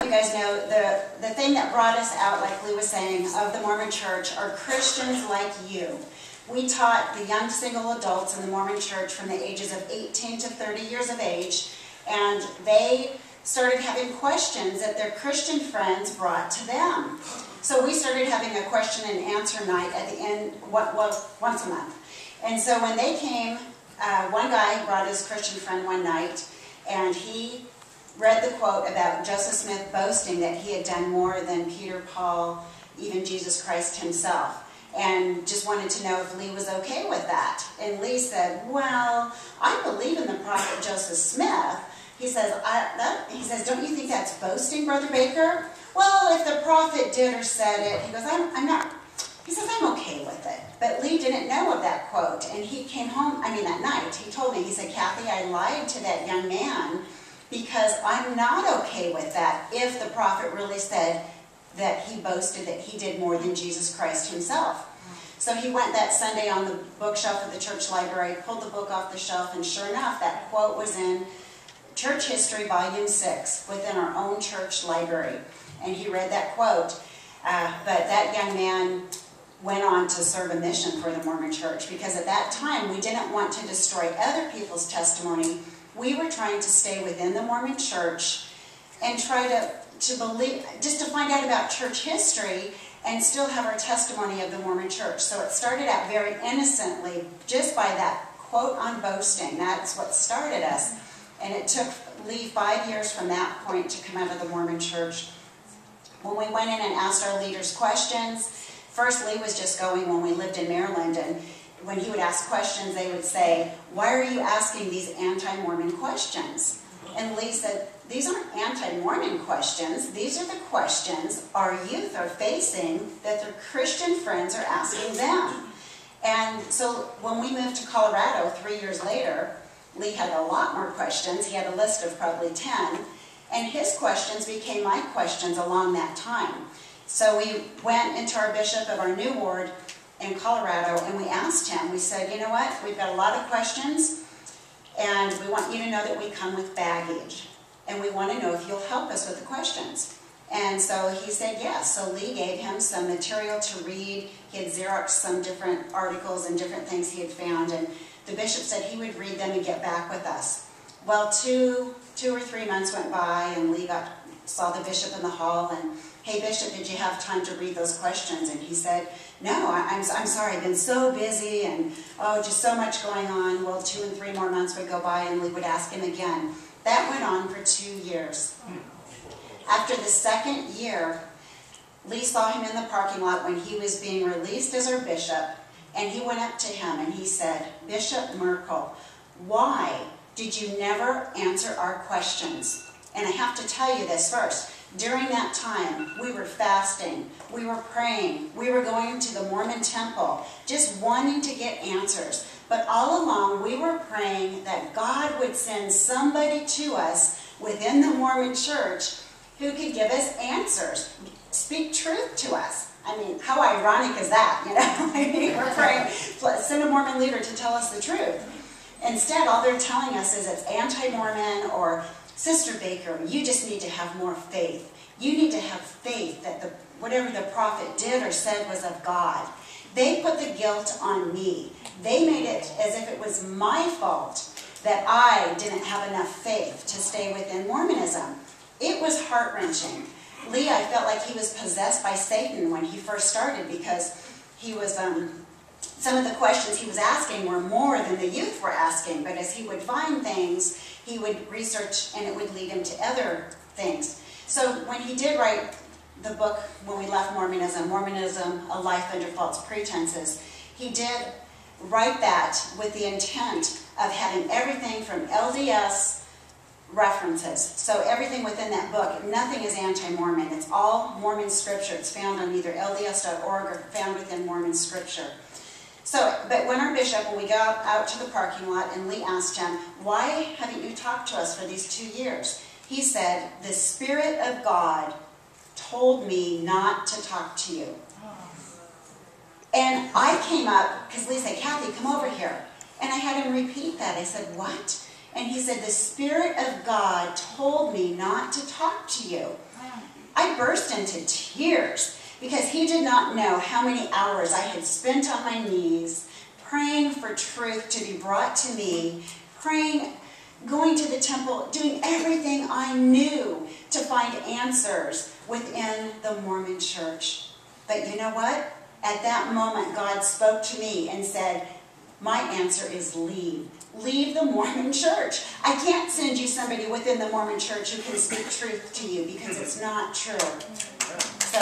You guys know the thing that brought us out, like Lee was saying, of the Mormon Church are Christians like you. We taught the young single adults in the Mormon Church from the ages of 18 to 30 years of age, and they started having questions that their Christian friends brought to them. So we started having a question and answer night at the end, once a month. And so when they came, one guy brought his Christian friend one night, and he read the quote about Joseph Smith boasting that he had done more than Peter, Paul, even Jesus Christ himself, and just wanted to know if Lee was okay with that. And Lee said, well, I believe in the prophet Joseph Smith. He says, don't you think that's boasting, Brother Baker? Well, if the prophet did or said it, he goes, he says, I'm okay with it. But Lee didn't know of that quote, and he came home, that night, he told me, he said, Kathy, I lied to that young man because I'm not okay with that if the prophet really said that he boasted that he did more than Jesus Christ himself. So he went that Sunday on the bookshelf of the church library, pulled the book off the shelf, and sure enough, that quote was in Church History, Volume 6, within our own church library. And he read that quote. But that young man went on to serve a mission for the Mormon Church, because at that time we didn't want to destroy other people's testimony. We were trying to stay within the Mormon Church and try to believe, just to find out about church history and still have our testimony of the Mormon Church. So it started out very innocently, just by that quote on boasting. That's what started us. And it took Lee 5 years from that point to come out of the Mormon Church. When we went in and asked our leaders questions, first Lee was just going when we lived in Maryland, and when he would ask questions, they would say, why are you asking these anti-Mormon questions? And Lee said, these aren't anti-Mormon questions. These are the questions our youth are facing that their Christian friends are asking them. And so when we moved to Colorado 3 years later, Lee had a lot more questions. He had a list of probably 10. And his questions became my questions along that time. So we went into our bishop of our new ward in Colorado, and we asked him, we said, you know what, we've got a lot of questions, and we want you to know that we come with baggage, and we want to know if you'll help us with the questions. And so he said yes. So Lee gave him some material to read. He had Xeroxed some different articles and different things he had found, and the bishop said he would read them and get back with us. Well, two or 3 months went by, and Lee saw the bishop in the hall, and, hey, Bishop, did you have time to read those questions? And he said, no, I'm sorry, I've been so busy, and, just so much going on. Well, 2 and 3 more months would go by, and Lee would ask him again. That went on for 2 years. After the second year, Lee saw him in the parking lot when he was being released as our bishop, and he went up to him and he said, Bishop Merkel, why did you never answer our questions? And I have to tell you this first. During that time, we were fasting, we were praying, we were going to the Mormon temple, just wanting to get answers. But all along, we were praying that God would send somebody to us within the Mormon Church who could give us answers, speak truth to us. How ironic is that, we're praying, send a Mormon leader to tell us the truth. Instead, all they're telling us is it's anti-Mormon, or Sister Baker, you just need to have more faith. You need to have faith that whatever the prophet did or said was of God. They put the guilt on me. They made it as if it was my fault that I didn't have enough faith to stay within Mormonism. It was heart-wrenching. Lee, I felt like he was possessed by Satan when he first started, because he was, some of the questions he was asking were more than the youth were asking, but as he would find things, he would research and it would lead him to other things. So when he did write the book, When We Left Mormonism, A Life Under False Pretenses, he did write that with the intent of having everything from LDS references. So everything within that book, nothing is anti-Mormon. It's all Mormon scripture. It's found on either LDS.org or found within Mormon scripture. So, but when our bishop, when we got out to the parking lot and Lee asked him, why haven't you talked to us for these 2 years? He said, the Spirit of God told me not to talk to you. And I came up, because Lee said, Kathy, come over here. And I had him repeat that. I said, what? And he said, the Spirit of God told me not to talk to you. I burst into tears because he did not know how many hours I had spent on my knees praying for truth to be brought to me, praying, going to the temple, doing everything I knew to find answers within the Mormon Church. But you know what? At that moment, God spoke to me and said, my answer is leave. Leave the Mormon Church. I can't send you somebody within the Mormon Church who can speak truth to you because it's not true. So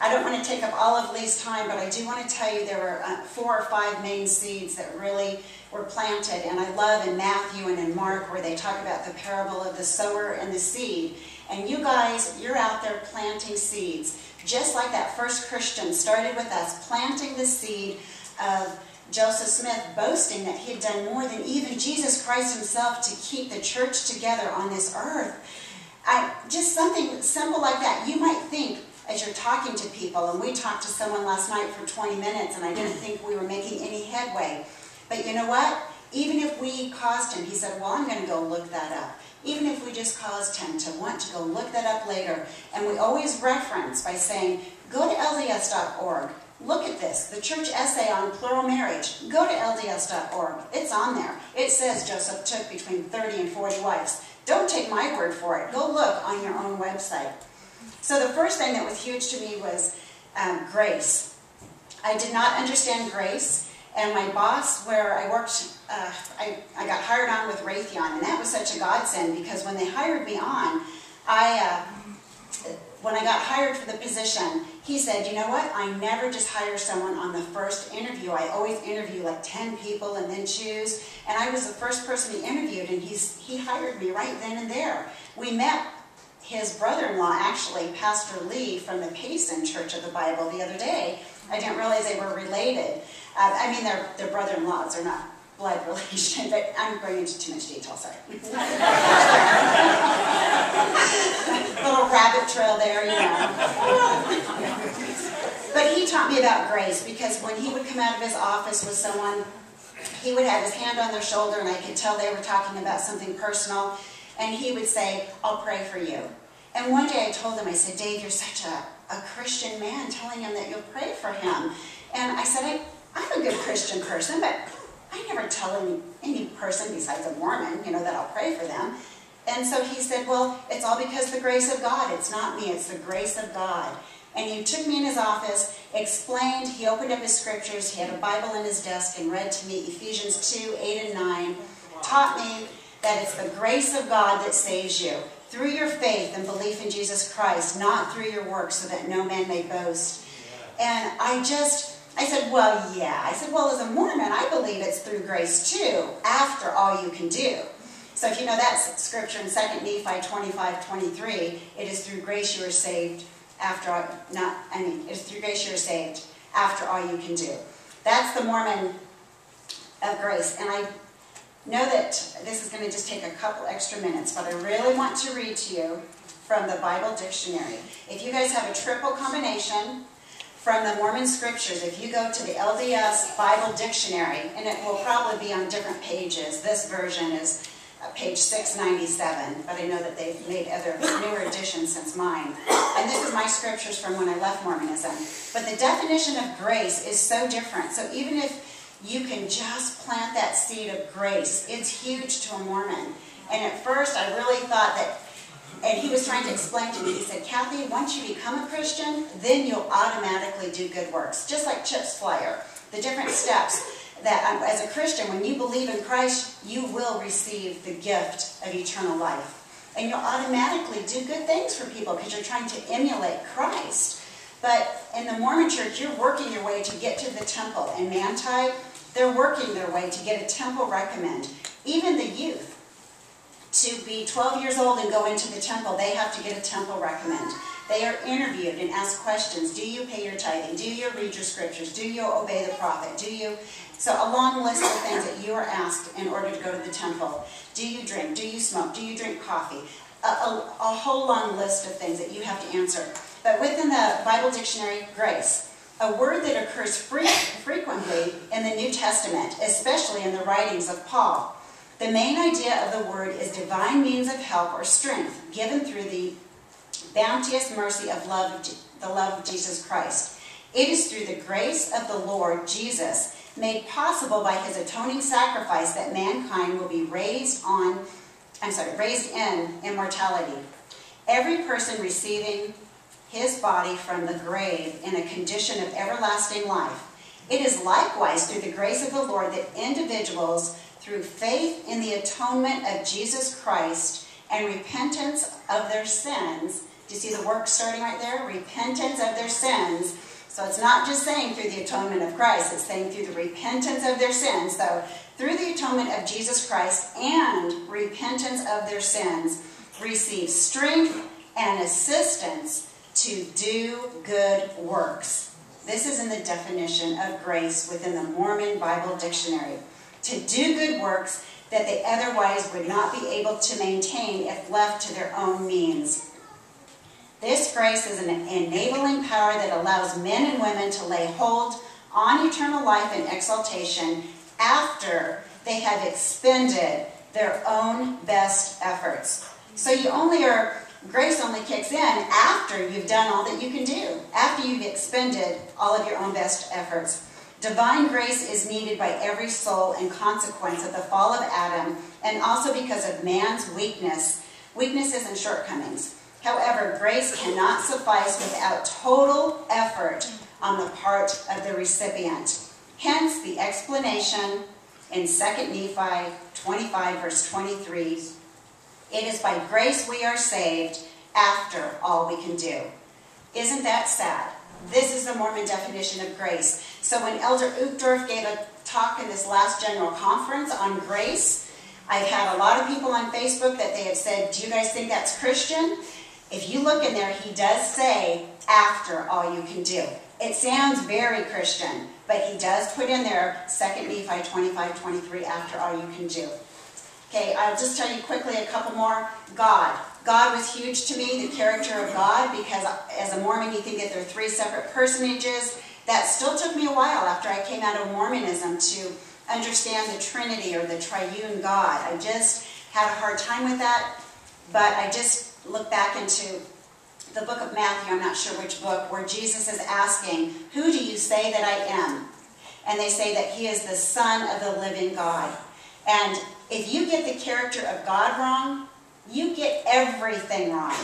I don't want to take up all of Lee's time, but I do want to tell you there were 4 or 5 main seeds that really were planted. And I love in Matthew and in Mark where they talk about the parable of the sower and the seed. And you guys, you're out there planting seeds. Just like that first Christian started with us planting the seed of Joseph Smith boasting that he had done more than even Jesus Christ himself to keep the church together on this earth. Just something simple like that. You might think as you're talking to people, and we talked to someone last night for 20 minutes and I didn't think we were making any headway. But you know what? Even if we caused him, he said, well, I'm going to go look that up. Even if we just caused him to want to go look that up later. And we always reference by saying, go to LDS.org. Look at this, the church essay on plural marriage. Go to LDS.org. It's on there. It says Joseph took between 30 and 40 wives. Don't take my word for it. Go look on your own website. So the first thing that was huge to me was grace. I did not understand grace. And my boss, where I worked, I got hired on with Raytheon, and that was such a godsend because when they hired me on, when I got hired for the position, he said, you know what, I never just hire someone on the first interview. I always interview like 10 people and then choose. And I was the first person he interviewed, and he hired me right then and there. We met his brother-in-law, actually, Pastor Lee from the Payson Church of the Bible the other day. I didn't realize they were related. I mean, they're brother-in-laws. They're not blood relation, but I'm going into too much detail, sorry. Little rabbit trail there, you know. But he taught me about grace because when he would come out of his office with someone, he would have his hand on their shoulder, and I could tell they were talking about something personal, and he would say, I'll pray for you. And one day I told him, I said, Dave, you're such a Christian man, telling him that you'll pray for him. And I said, I'm a good Christian person, but I never tell any person besides a Mormon, you know, that I'll pray for them. And so he said, well, it's all because of the grace of God. It's not me, it's the grace of God. And he took me in his office, explained, he opened up his scriptures, he had a Bible in his desk and read to me Ephesians 2, 8 and 9, taught me that it's the grace of God that saves you, through your faith and belief in Jesus Christ, not through your works, so that no man may boast. And I said, well, yeah. I said, well, as a Mormon, I believe it's through grace too, after all you can do. So if you know that scripture in 2 Nephi 25:23, it is through grace you are saved it's through grace you are saved after all you can do. That's the Mormon of grace. And I know that this is going to just take a couple extra minutes, but I really want to read to you from the Bible Dictionary. If you guys have a triple combination from the Mormon Scriptures, if you go to the LDS Bible Dictionary, and it will probably be on different pages. This version is page 697, but I know that they've made other newer editions since mine. And this is my scriptures from when I left Mormonism. But the definition of grace is so different. So even if you can just plant that seed of grace, it's huge to a Mormon. And at first I really thought that, and he was trying to explain to me, he said, Kathy, once you become a Christian, then you'll automatically do good works. Just like Chip's flyer, the different steps that as a Christian, when you believe in Christ, you will receive the gift of eternal life. And you'll automatically do good things for people because you're trying to emulate Christ. But in the Mormon church, you're working your way to get to the temple. In Manti, they're working their way to get a temple recommend. Even the youth, to be 12 years old and go into the temple, they have to get a temple recommend. They are interviewed and asked questions. Do you pay your tithing? Do you read your scriptures? Do you obey the prophet? Do you... So a long list of things that you are asked in order to go to the temple. Do you drink? Do you smoke? Do you drink coffee? A whole long list of things that you have to answer. But within the Bible Dictionary, grace. a word that occurs frequently in the New Testament, especially in the writings of Paul. The main idea of the word is divine means of help or strength given through the bounteous mercy of the love of Jesus Christ. It is through the grace of the Lord Jesus, made possible by his atoning sacrifice, that mankind will be raised in immortality. Every person receiving his body from the grave in a condition of everlasting life. It is likewise through the grace of the Lord that individuals, through faith in the atonement of Jesus Christ and repentance of their sins, do you see the work starting right there? Repentance of their sins. So it's not just saying through the atonement of Christ, it's saying through the repentance of their sins. So through the atonement of Jesus Christ and repentance of their sins, receive strength and assistance to do good works. This is in the definition of grace within the Mormon Bible Dictionary. To do good works that they otherwise would not be able to maintain if left to their own means. This grace is an enabling power that allows men and women to lay hold on eternal life and exaltation after they have expended their own best efforts. So grace only kicks in after you've done all that you can do, after you've expended all of your own best efforts. Divine grace is needed by every soul in consequence of the fall of Adam, and also because of man's weaknesses and shortcomings. However, grace cannot suffice without total effort on the part of the recipient. Hence the explanation in 2 Nephi 25 verse 23. It is by grace we are saved after all we can do. Isn't that sad? This is the Mormon definition of grace. So when Elder Uchtdorf gave a talk in this last general conference on grace, I've had a lot of people on Facebook that they have said, do you guys think that's Christian? If you look in there, he does say, after all you can do. It sounds very Christian, but he does put in there 2 Nephi 25:23, after all you can do. Okay, I'll just tell you quickly a couple more. God. God was huge to me, the character of God, because as a Mormon you think that they're three separate personages. That still took me a while after I came out of Mormonism to understand the Trinity or the triune God. I just had a hard time with that, but I just look back into the book of Matthew, I'm not sure which book, where Jesus is asking, who do you say that I am? And they say that he is the Son of the living God. And if you get the character of God wrong, you get everything wrong.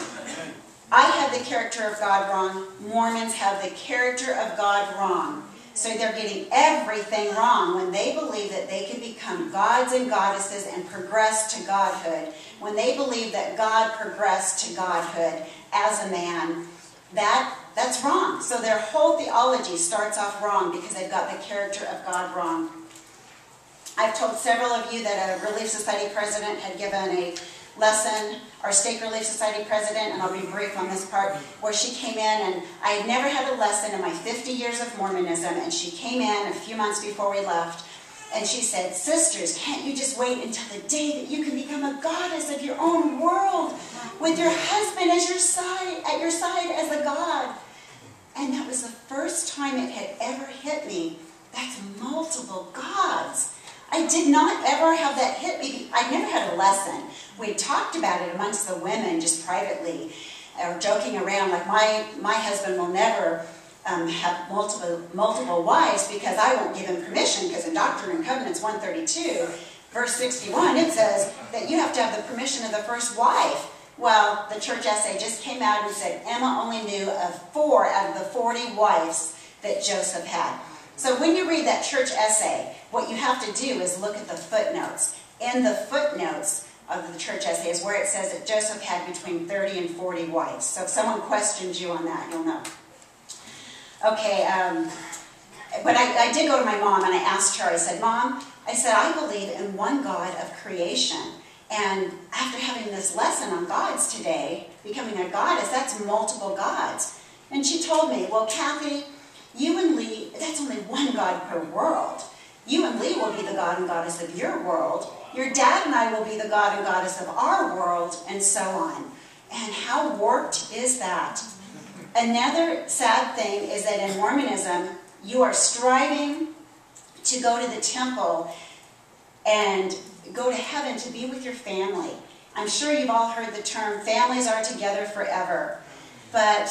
I have the character of God wrong. Mormons have the character of God wrong. So they're getting everything wrong when they believe that they can become gods and goddesses and progress to godhood. When they believe that God progressed to godhood as a man, that's wrong. So their whole theology starts off wrong because they've got the character of God wrong. I've told several of you that a Relief Society president had given a lesson, our Stake Relief Society president, and I'll be brief on this part, where she came in, and I had never had a lesson in my 50 years of Mormonism, and she came in a few months before we left, and she said, sisters, can't you just wait until the day that you can become a goddess of your own world, with your husband at your side as a god? And that was the first time it had ever hit me. That's multiple gods. I did not ever have that hit me. I never had a lesson. We talked about it amongst the women just privately, or joking around, like my husband will never have multiple wives because I won't give him permission, because in Doctrine and Covenants 132, verse 61, it says that you have to have the permission of the first wife. Well, the church essay just came out and said Emma only knew of 4 out of the 40 wives that Joseph had. So when you read that church essay, what you have to do is look at the footnotes. In the footnotes of the church essay is where it says that Joseph had between 30 and 40 wives. So if someone questions you on that, you'll know. Okay, but I did go to my mom and I asked her, I said, Mom, I believe in one God of creation. And after having this lesson on gods today, becoming a goddess, that's multiple gods. And she told me, well, Kathy, you and Lee, that's only one God per world. You and Lee will be the God and goddess of your world. Your dad and I will be the God and goddess of our world, and so on. And how warped is that? Another sad thing is that in Mormonism, you are striving to go to the temple and go to heaven to be with your family. I'm sure you've all heard the term, families are together forever. But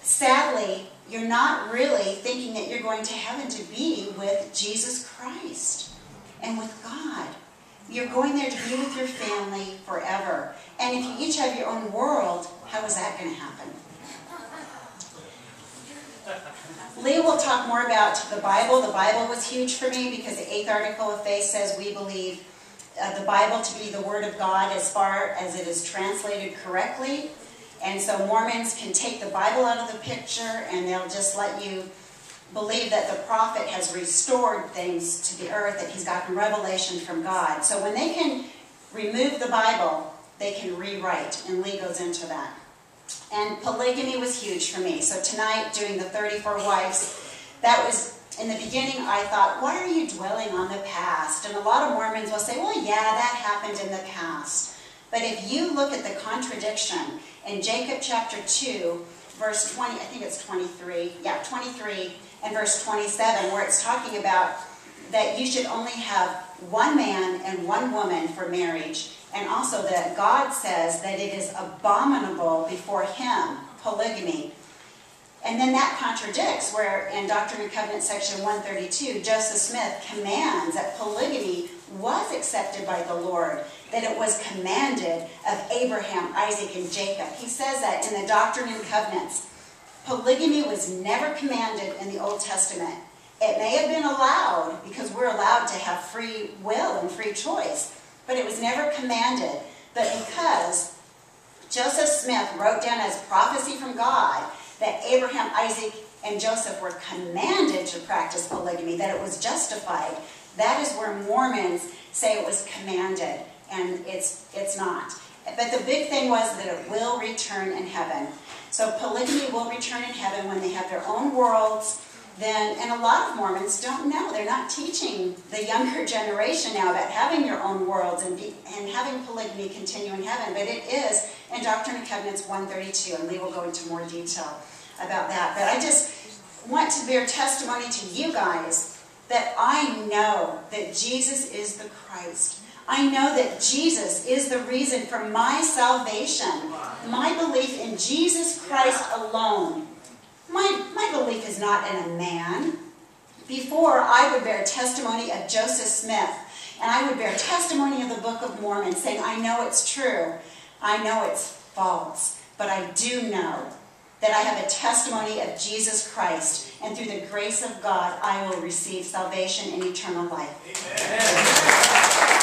sadly, you're not really thinking that you're going to heaven to be with Jesus Christ and with God. You're going there to be with your family forever. And if you each have your own world, how is that going to happen? Lee will talk more about the Bible. The Bible was huge for me because the 8th article of faith says we believe the Bible to be the Word of God as far as it is translated correctly. And so Mormons can take the Bible out of the picture and they'll just let you believe that the prophet has restored things to the earth, that he's gotten revelation from God. So when they can remove the Bible, they can rewrite, and Lee goes into that. And polygamy was huge for me. So tonight, doing the 34 wives, that was, in the beginning, I thought, why are you dwelling on the past? And a lot of Mormons will say, well, yeah, that happened in the past. But if you look at the contradiction in Jacob chapter 2, verse 20, I think it's 23, yeah, 23 and verse 27, where it's talking about that you should only have one man and one woman for marriage. And also that God says that it is abominable before him, polygamy. And then that contradicts where in Doctrine and Covenants section 132, Joseph Smith commands that polygamy was accepted by the Lord, that it was commanded of Abraham, Isaac, and Jacob. He says that in the Doctrine and Covenants. Polygamy was never commanded in the Old Testament. It may have been allowed because we're allowed to have free will and free choice, but it was never commanded. But because Joseph Smith wrote down as prophecy from God that Abraham, Isaac, and Joseph were commanded to practice polygamy, that it was justified, that is where Mormons say it was commanded, and it's not. But the big thing was that it will return in heaven. So polygamy will return in heaven when they have their own worlds. Then, and a lot of Mormons don't know. They're not teaching the younger generation now about having your own worlds and having polygamy continue in heaven. But it is in Doctrine and Covenants 132, and Lee will go into more detail about that. But I just want to bear testimony to you guys that I know that Jesus is the Christ. I know that Jesus is the reason for my salvation. My belief in Jesus Christ alone. My belief is not in a man. Before, I would bear testimony of Joseph Smith, and I would bear testimony of the Book of Mormon, saying, I know it's true. I know it's false. But I do know that I have a testimony of Jesus Christ, and through the grace of God, I will receive salvation and eternal life. Amen.